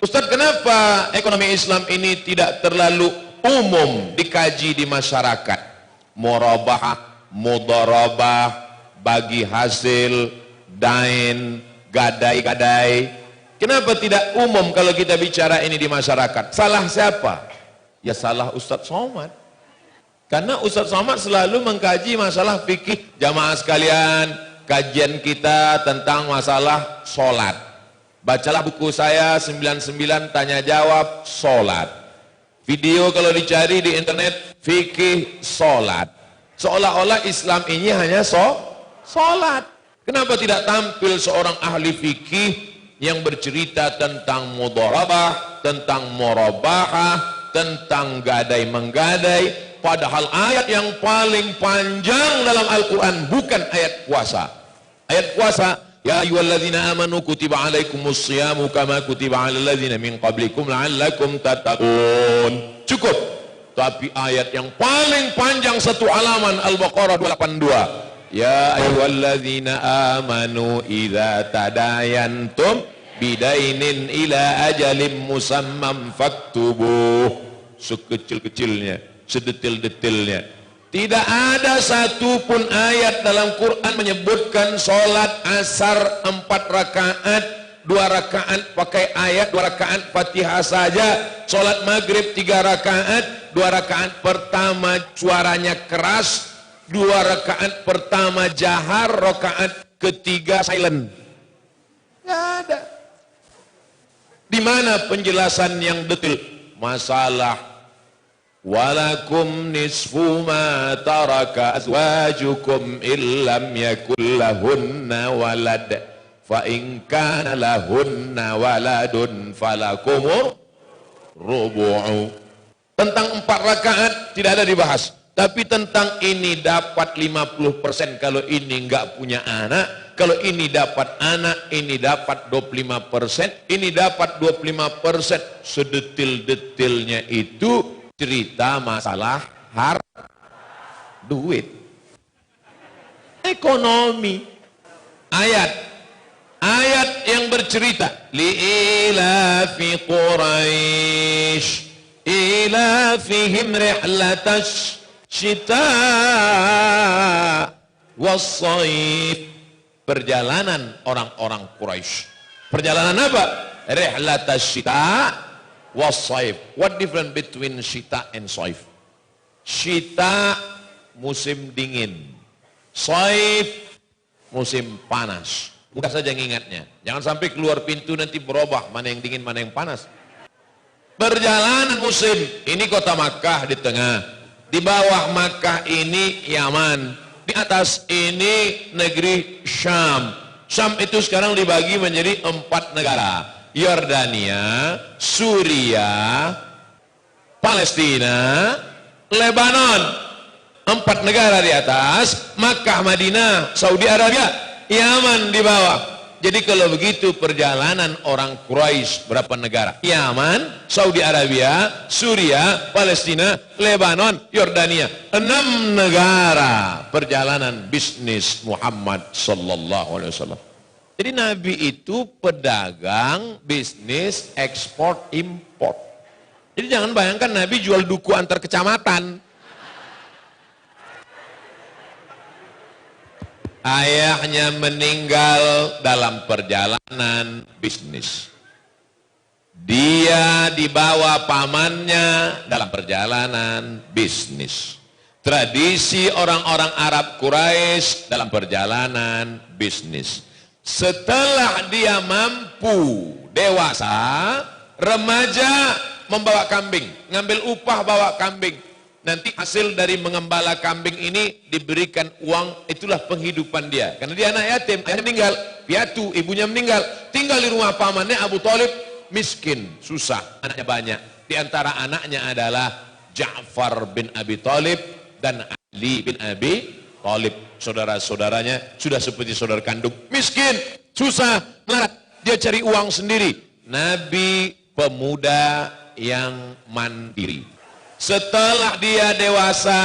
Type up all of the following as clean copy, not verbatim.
Ustadz, kenapa ekonomi Islam ini tidak terlalu umum dikaji di masyarakat? Murabahah, mudharabah, bagi hasil, dain, gadai-gadai. Kenapa tidak umum kalau kita bicara ini di masyarakat? Salah siapa? Ya salah Ustadz Somad. Karena Ustadz Somad selalu mengkaji masalah fikih. Jamaah sekalian, kajian kita tentang masalah sholat. Bacalah buku saya 99 tanya jawab sholat. Video kalau dicari di internet fikih sholat. Seolah-olah Islam ini hanya sholat. Kenapa tidak tampil seorang ahli fikih yang bercerita tentang mudharabah, tentang murabahah, tentang gadai-menggadai, padahal ayat yang paling panjang dalam Al-Quran bukan ayat puasa. Ayat puasa, ya ayyuhalladzina amanu kutiba alaikumus shiyamu kama kutiba alal ladzina min qablikum la'allakum tattaqun. Cukup. Tapi ayat yang paling panjang satu halaman Al-Baqarah 282. Ya ayyuhalladzina amanu idza tadayantum bidainin ila ajalin musamman faktubuh. Sekecil-kecilnya, sedetil-detilnya. Tidak ada satupun ayat dalam Quran menyebutkan sholat asar 4 rakaat, 2 rakaat pakai ayat, 2 rakaat Fatihah saja. Sholat maghrib 3 rakaat, 2 rakaat pertama suaranya keras, 2 rakaat pertama jahar, rakaat ketiga silent. Nggak ada. Di mana penjelasan yang detail? Masalah walakum nisfu ma taraka azwajukum illam yakul lahunna walad fa in kana lahunna waladun falakum rubu'u. Tentang 4 rakaat tidak ada dibahas, tapi tentang ini dapat 50% kalau ini enggak punya anak, kalau ini dapat anak, ini dapat 25%, ini dapat 25%. Sedetil-detilnya itu cerita masalah duit, ekonomi. Ayat yang bercerita li'ilafi Quraisy ilafihim rihlatas syita was-shaif. Perjalanan orang-orang Quraisy. Perjalanan apa? Rihlatas syita was-shaif. What difference between syita and shaif? Syita musim dingin, shaif musim panas. Mudah saja ngingatnya. Jangan sampai keluar pintu nanti berubah mana yang dingin mana yang panas. Perjalanan musim, ini kota Makkah di tengah, di bawah Makkah ini Yaman, di atas ini negeri Syam. Syam itu sekarang dibagi menjadi 4 negara. Yordania, Suriah, Palestina, Lebanon. 4 negara di atas, Makkah, Madinah, Saudi Arabia, Yaman di bawah. Jadi kalau begitu perjalanan orang Quraisy berapa negara? Yaman, Saudi Arabia, Suriah, Palestina, Lebanon, Yordania. 6 negara perjalanan bisnis Muhammad sallallahu alaihi wasallam. Jadi Nabi itu pedagang bisnis ekspor impor. Jadi jangan bayangkan Nabi jual duku antar kecamatan. Ayahnya meninggal dalam perjalanan bisnis. Dia dibawa pamannya dalam perjalanan bisnis. Tradisi orang-orang Arab Quraisy dalam perjalanan bisnis. Setelah dia mampu, dewasa, remaja, membawa kambing, ngambil upah bawa kambing. Nanti hasil dari mengembala kambing ini diberikan uang, itulah penghidupan dia. Karena dia anak yatim, ayahnya meninggal, piatu, ibunya meninggal, tinggal di rumah pamannya Abu Thalib, miskin, susah, anaknya banyak. Di antara anaknya adalah Ja'far bin Abi Thalib dan Ali bin Abi Thalib. Saudara-saudaranya sudah seperti saudara kandung, miskin, susah, melarat, dia cari uang sendiri. Nabi pemuda yang mandiri. Setelah dia dewasa,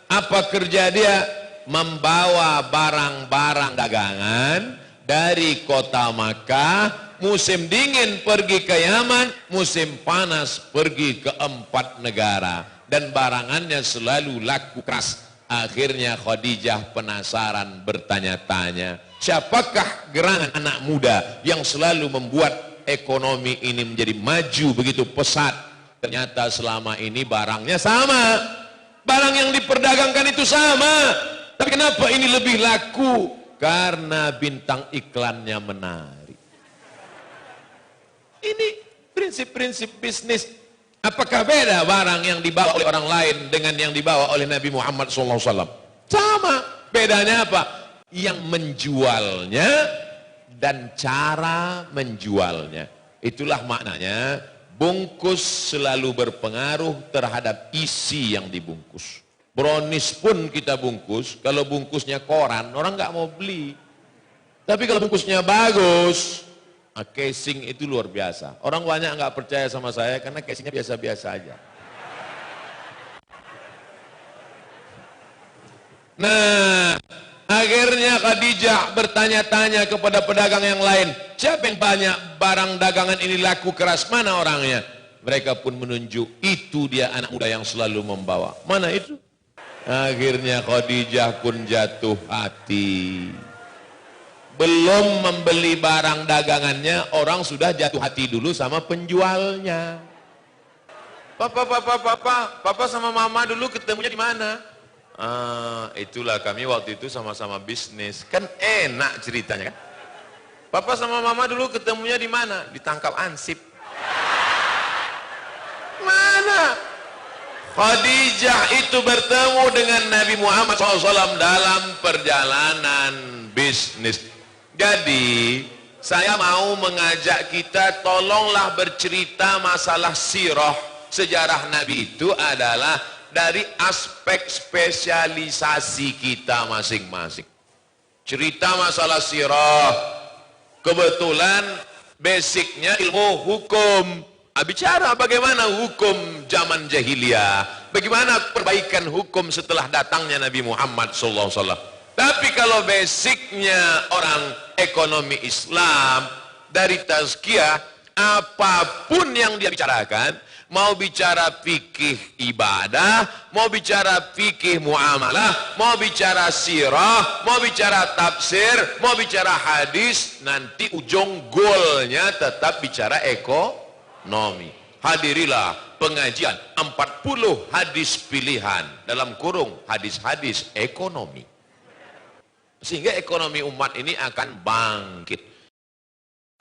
apa kerja dia? Membawa barang-barang dagangan dari kota Makkah musim dingin pergi ke Yaman, musim panas pergi ke 4 negara. Dan barangannya selalu laku keras. Akhirnya Khadijah penasaran bertanya-tanya, siapakah gerangan anak muda yang selalu membuat ekonomi ini menjadi maju begitu pesat? Ternyata selama ini barangnya sama, barang yang diperdagangkan itu sama, tapi kenapa ini lebih laku? Karena bintang iklannya menarik. Ini prinsip-prinsip bisnis. Apakah beda barang yang dibawa oleh orang lain dengan yang dibawa oleh Nabi Muhammad SAW? Sama. Bedanya apa? Yang menjualnya dan cara menjualnya. Itulah maknanya bungkus selalu berpengaruh terhadap isi yang dibungkus. Brownies pun kita bungkus, kalau bungkusnya koran orang nggak mau beli. Tapi kalau bungkusnya bagus, casing itu luar biasa. Orang banyak nggak percaya sama saya karena casingnya biasa-biasa aja. Nah, akhirnya Khadijah bertanya-tanya kepada pedagang yang lain, siapa yang banyak barang dagangan ini laku keras, mana orangnya? Mereka pun menunjuk, itu dia anak muda yang selalu membawa. Mana itu? Akhirnya Khadijah pun jatuh hati. Belum membeli barang dagangannya, orang sudah jatuh hati dulu sama penjualnya. Papa sama mama dulu ketemunya di mana? Itulah kami waktu itu sama-sama bisnis. Kan enak ceritanya kan? Papa sama mama dulu ketemunya di mana? Ditangkap ansip. Mana? Khadijah itu bertemu dengan Nabi Muhammad SAW dalam perjalanan bisnis. Jadi saya mau mengajak kita, tolonglah bercerita masalah sirah. Sejarah Nabi itu adalah dari aspek spesialisasi kita masing-masing. Cerita masalah sirah, kebetulan basicnya ilmu hukum. Bicara bagaimana hukum zaman jahiliyah, bagaimana perbaikan hukum setelah datangnya Nabi Muhammad SAW. Tapi kalau basicnya orang ekonomi Islam, dari tazkiyah, apapun yang dia bicarakan, mau bicara fikih ibadah, mau bicara fikih muamalah, mau bicara sirah, mau bicara tafsir, mau bicara hadis, nanti ujung goalnya tetap bicara ekonomi. Hadirilah pengajian 40 hadis pilihan, dalam kurung hadis-hadis ekonomi. Sehingga ekonomi umat ini akan bangkit.